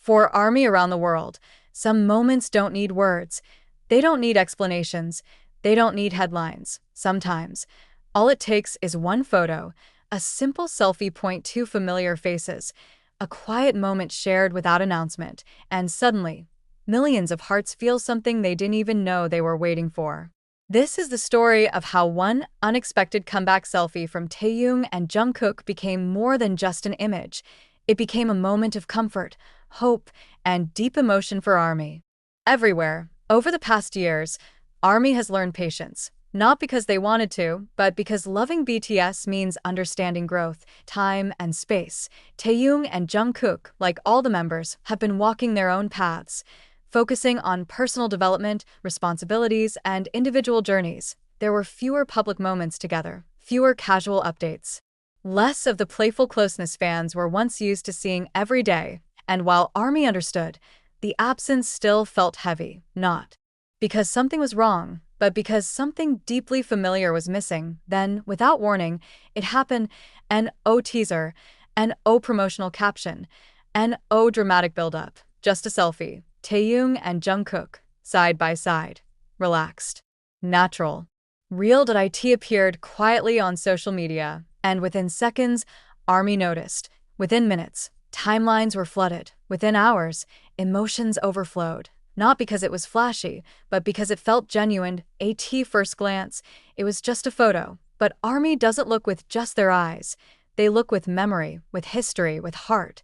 For ARMY around the world, some moments don't need words. They don't need explanations. They don't need headlines. Sometimes, all it takes is one photo, a simple selfie point two familiar faces, a quiet moment shared without announcement, and suddenly, millions of hearts feel something they didn't even know they were waiting for. This is the story of how one unexpected comeback selfie from Taehyung and Jungkook became more than just an image. It became a moment of comfort, hope, and deep emotion for ARMY. Everywhere, over the past years, ARMY has learned patience. Not because they wanted to, but because loving BTS means understanding growth, time, and space. Taehyung and Jungkook, like all the members, have been walking their own paths, focusing on personal development, responsibilities, and individual journeys. There were fewer public moments together, fewer casual updates. Less of the playful closeness fans were once used to seeing every day, and while ARMY understood, the absence still felt heavy, not because something was wrong, but because something deeply familiar was missing. Then, without warning, it happened. An O teaser, an O promotional caption, an O dramatic build-up. Just a selfie. Taehyung and Jungkook, side by side. Relaxed. Natural. Real.it appeared quietly on social media, and within seconds, ARMY noticed. Within minutes, timelines were flooded. Within hours, emotions overflowed. Not because it was flashy, but because it felt genuine. At first glance, it was just a photo. But ARMY doesn't look with just their eyes. They look with memory, with history, with heart.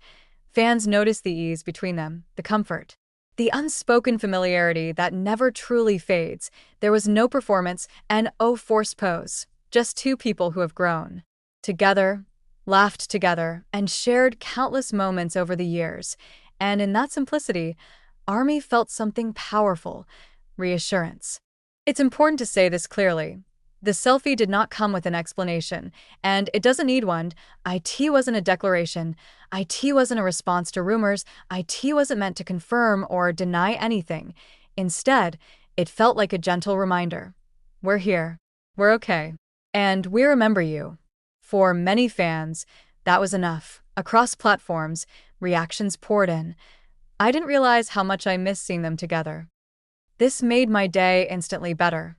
Fans notice the ease between them, the comfort, the unspoken familiarity that never truly fades. There was no performance and no forced pose. Just two people who have grown together, laughed together, and shared countless moments over the years. And in that simplicity, ARMY felt something powerful, reassurance. It's important to say this clearly. The selfie did not come with an explanation, and it doesn't need one. It wasn't a declaration. It wasn't a response to rumors. It wasn't meant to confirm or deny anything. Instead, it felt like a gentle reminder. We're here. We're okay. And we remember you. For many fans, that was enough. Across platforms, reactions poured in. I didn't realize how much I missed seeing them together. This made my day instantly better.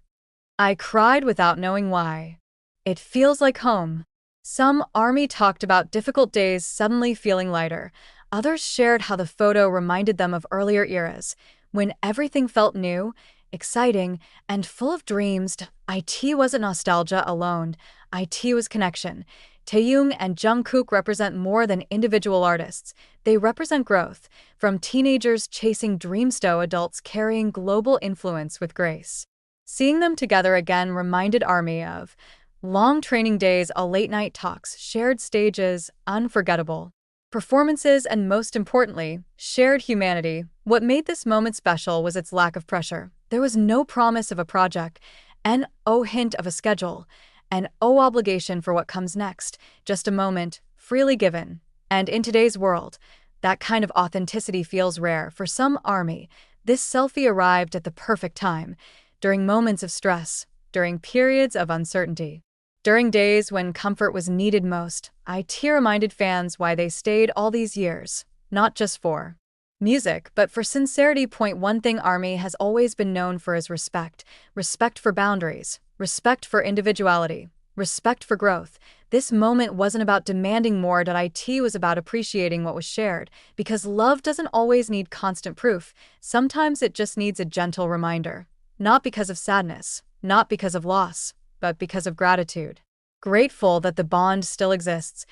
I cried without knowing why. It feels like home. Some ARMY talked about difficult days suddenly feeling lighter. Others shared how the photo reminded them of earlier eras, when everything felt new, exciting, and full of dreams. It wasn't nostalgia alone. It was connection. Taehyung and Jungkook represent more than individual artists. They represent growth, from teenagers chasing dreams to adults carrying global influence with grace. Seeing them together again reminded ARMY of long training days, late-night talks, shared stages, unforgettable performances, and most importantly, shared humanity. What made this moment special was its lack of pressure. There was no promise of a project, and no hint of a schedule, and no obligation for what comes next, just a moment, freely given. And in today's world, that kind of authenticity feels rare. For some ARMY, this selfie arrived at the perfect time, during moments of stress, during periods of uncertainty, during days when comfort was needed most. It reminded fans why they stayed all these years, not just for music, but for sincerity. One thing ARMY has always been known for is respect. Respect for boundaries, respect for individuality, respect for growth. This moment wasn't about demanding more. It was about appreciating what was shared, because love doesn't always need constant proof. Sometimes it just needs a gentle reminder. Not because of sadness, not because of loss, but because of gratitude. Grateful that the bond still exists.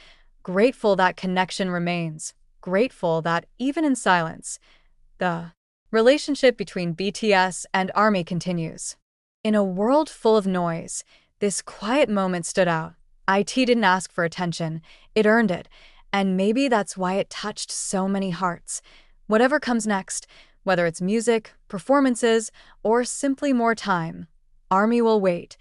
Grateful that connection remains. Grateful that, even in silence, the relationship between BTS and ARMY continues. In a world full of noise, this quiet moment stood out. It didn't ask for attention, it earned it, and maybe that's why it touched so many hearts. Whatever comes next, whether it's music, performances, or simply more time, ARMY will wait.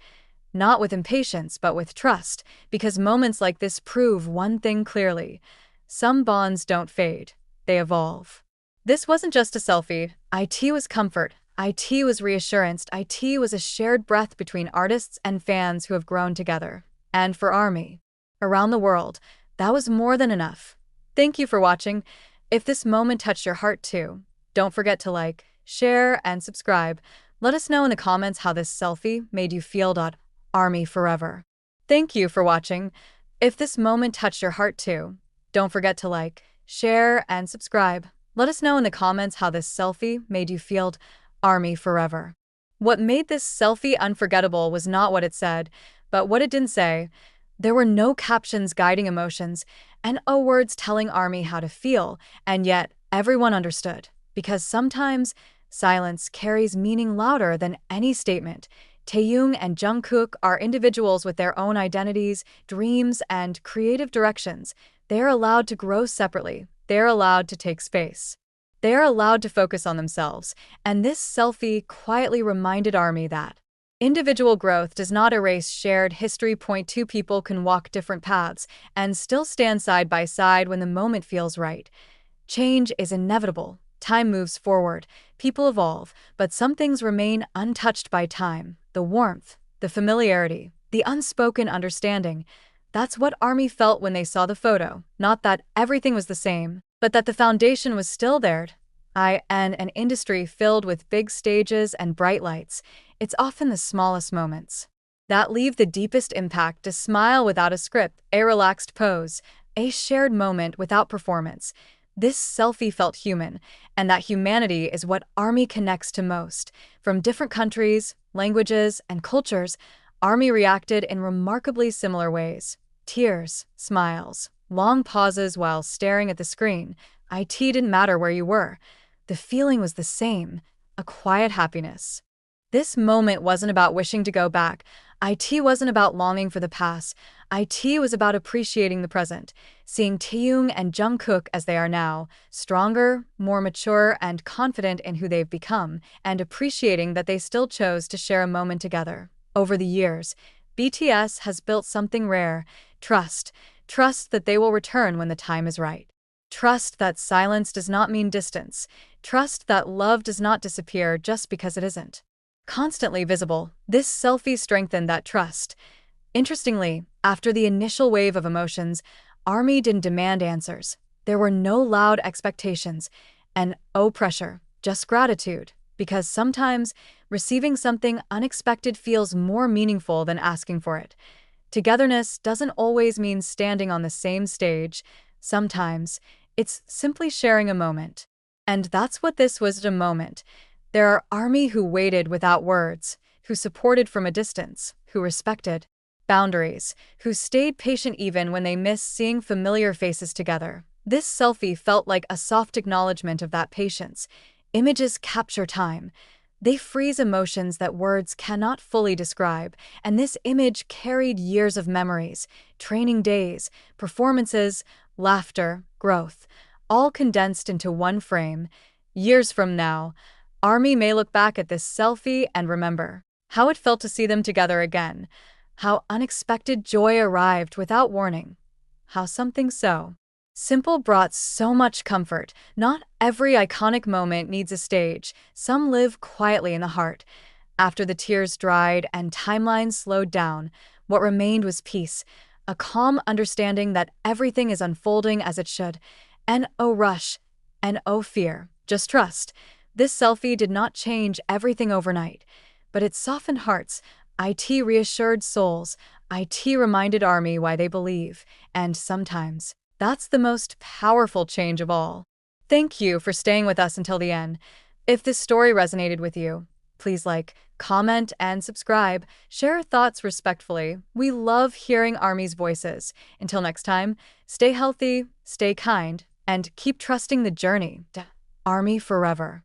Not with impatience, but with trust, because moments like this prove one thing clearly. Some bonds don't fade, they evolve. This wasn't just a selfie. It was comfort. It was reassurance. It was a shared breath between artists and fans who have grown together. And for ARMY, around the world, that was more than enough. Thank you for watching. If this moment touched your heart too, don't forget to like, share, and subscribe. Let us know in the comments how this selfie made you feel. Army forever. Thank you for watching. If this moment touched your heart too, don't forget to like, share, and subscribe. Let us know in the comments how this selfie made you feel. Army forever. What made this selfie unforgettable was not what it said, but what it didn't say. There were no captions guiding emotions, and no words telling Army how to feel, and yet everyone understood. Because sometimes silence carries meaning louder than any statement. Taehyung and Jungkook are individuals with their own identities, dreams, and creative directions. They are allowed to grow separately. They are allowed to take space. They are allowed to focus on themselves, and this selfie quietly reminded Army that individual growth does not erase shared history. Two people can walk different paths and still stand side by side when the moment feels right. Change is inevitable. Time moves forward. People evolve, but some things remain untouched by time. The warmth, the familiarity, the unspoken understanding. That's what Army felt when they saw the photo. Not that everything was the same, but that the foundation was still there. In an industry filled with big stages and bright lights, it's often the smallest moments that leave the deepest impact. A smile without a script, a relaxed pose, a shared moment without performance. This selfie felt human, and that humanity is what Army connects to most. From different countries, languages, and cultures, Army reacted in remarkably similar ways. Tears, smiles, long pauses while staring at the screen. It didn't matter where you were. The feeling was the same, a quiet happiness. This moment wasn't about wishing to go back. It wasn't about longing for the past. It was about appreciating the present, seeing Taehyung and Jungkook as they are now, stronger, more mature, and confident in who they've become, and appreciating that they still chose to share a moment together. Over the years, BTS has built something rare: trust. Trust that they will return when the time is right. Trust that silence does not mean distance. Trust that love does not disappear just because it isn't constantly visible. This selfie strengthened that trust. Interestingly, after the initial wave of emotions, Army didn't demand answers. There were no loud expectations and no pressure, just gratitude. Because sometimes receiving something unexpected feels more meaningful than asking for it. Togetherness doesn't always mean standing on the same stage. Sometimes it's simply sharing a moment. And that's what this was, a moment. There are Army who waited without words, who supported from a distance, who respected boundaries, who stayed patient even when they missed seeing familiar faces together. This selfie felt like a soft acknowledgement of that patience. Images capture time. They freeze emotions that words cannot fully describe, and this image carried years of memories, training days, performances, laughter, growth, all condensed into one frame. Years from now, Army may look back at this selfie and remember how it felt to see them together again, how unexpected joy arrived without warning, how something so simple brought so much comfort. Not every iconic moment needs a stage. Some live quietly in the heart. After the tears dried and timelines slowed down, what remained was peace, a calm understanding that everything is unfolding as it should. And no rush, and no fear, just trust. This selfie did not change everything overnight, but it softened hearts. It reassured souls. It reminded Army why they believe. And sometimes, that's the most powerful change of all. Thank you for staying with us until the end. If this story resonated with you, please like, comment, and subscribe. Share your thoughts respectfully. We love hearing Army's voices. Until next time, stay healthy, stay kind, and keep trusting the journey. Army forever.